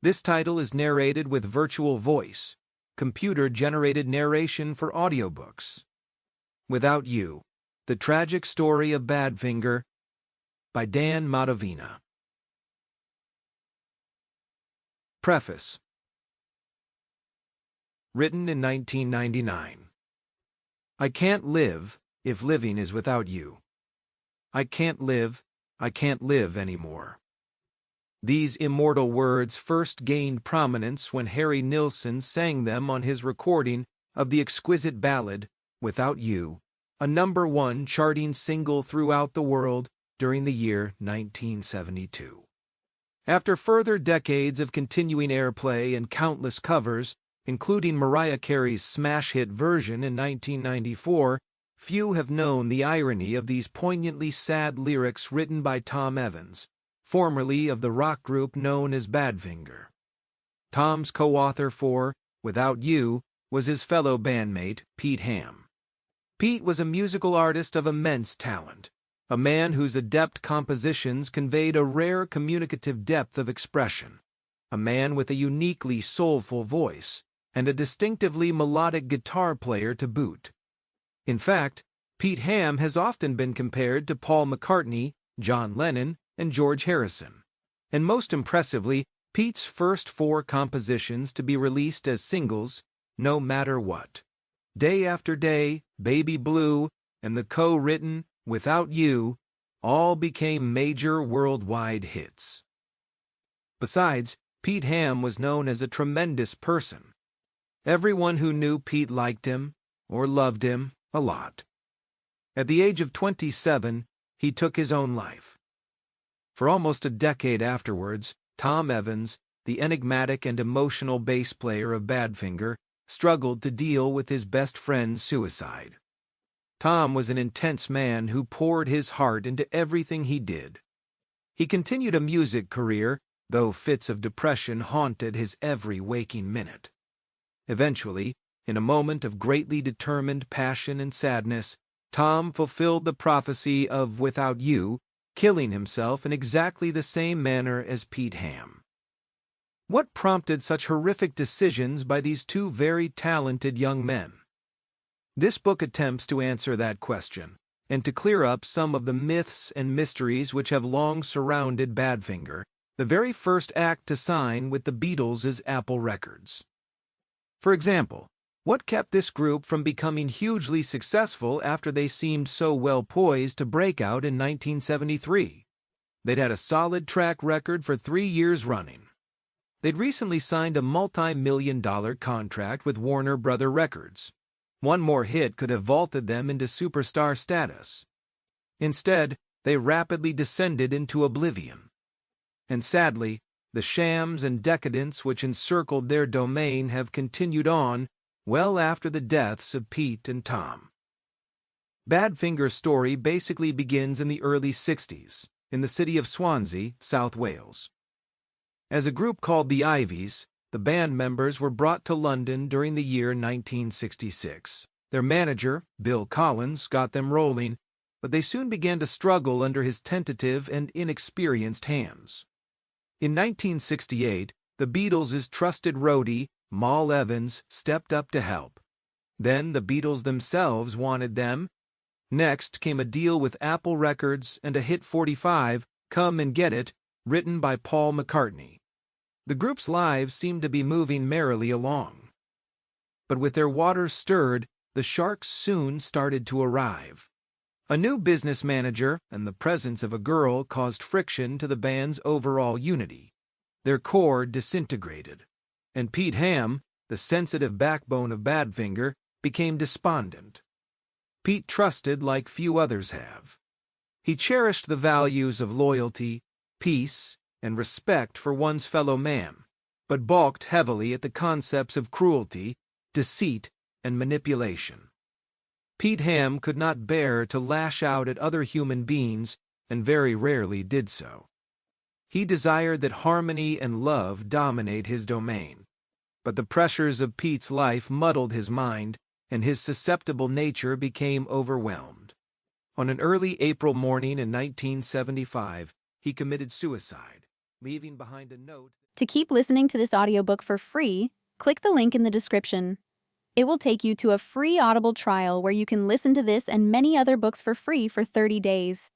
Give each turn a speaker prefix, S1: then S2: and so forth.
S1: This title is narrated with virtual voice, computer-generated narration for audiobooks. Without You, The Tragic Story of Badfinger, by Dan Matovina. Preface. Written in 1999. I can't live if living is without you. I can't live anymore. These immortal words first gained prominence when Harry Nilsson sang them on his recording of the exquisite ballad, Without You, a #1 charting single throughout the world during the year 1972. After further decades of continuing airplay and countless covers, including Mariah Carey's smash hit version in 1994, few have known the irony of these poignantly sad lyrics written by Tom Evans, formerly of the rock group known as Badfinger. Tom's co-author for Without You was his fellow bandmate, Pete Ham. Pete was a musical artist of immense talent, a man whose adept compositions conveyed a rare communicative depth of expression, a man with a uniquely soulful voice, and a distinctively melodic guitar player to boot. In fact, Pete Ham has often been compared to Paul McCartney, John Lennon, and George Harrison. And most impressively, Pete's first 4 compositions to be released as singles, No Matter What, Day After Day, Baby Blue, and the co-written Without You, all became major worldwide hits. Besides, Pete Ham was known as a tremendous person. Everyone who knew Pete liked him, or loved him, a lot. At the age of 27, he took his own life. For almost a decade afterwards, Tom Evans, the enigmatic and emotional bass player of Badfinger, struggled to deal with his best friend's suicide. Tom was an intense man who poured his heart into everything he did. He continued a music career, though fits of depression haunted his every waking minute. Eventually, in a moment of greatly determined passion and sadness, Tom fulfilled the prophecy of Without You, killing himself in exactly the same manner as Pete Ham. What prompted such horrific decisions by these two very talented young men? This book attempts to answer that question, and to clear up some of the myths and mysteries which have long surrounded Badfinger, the very first act to sign with the Beatles' Apple Records. For example, what kept this group from becoming hugely successful after they seemed so well poised to break out in 1973? They'd had a solid track record for 3 years running. They'd recently signed a multi-million-dollar contract with Warner Brother Records. One more hit could have vaulted them into superstar status. Instead, they rapidly descended into oblivion. And sadly, the shams and decadence which encircled their domain have continued on well after the deaths of Pete and Tom. Badfinger's story basically begins in the early 60s, in the city of Swansea, South Wales. As a group called the Ivies, the band members were brought to London during the year 1966. Their manager, Bill Collins, got them rolling, but they soon began to struggle under his tentative and inexperienced hands. In 1968, the Beatles' trusted roadie, Mal Evans, stepped up to help. Then the Beatles themselves wanted them. Next came a deal with Apple Records and a hit 45, Come and Get It, written by Paul McCartney. The group's lives seemed to be moving merrily along. But with their waters stirred, the sharks soon started to arrive. A new business manager and the presence of a girl caused friction to the band's overall unity. Their core disintegrated, and Pete Ham, the sensitive backbone of Badfinger, became despondent. Pete trusted like few others have. He cherished the values of loyalty, peace, and respect for one's fellow man, but balked heavily at the concepts of cruelty, deceit, and manipulation. Pete Ham could not bear to lash out at other human beings, and very rarely did so. He desired that harmony and love dominate his domain, but the pressures of Pete's life muddled his mind, and his susceptible nature became overwhelmed. On an early April morning in 1975, he committed suicide, leaving behind a note
S2: To keep listening to this audiobook for free, click the link in the description. It will take you to a free Audible trial where you can listen to this and many other books for free for 30 days.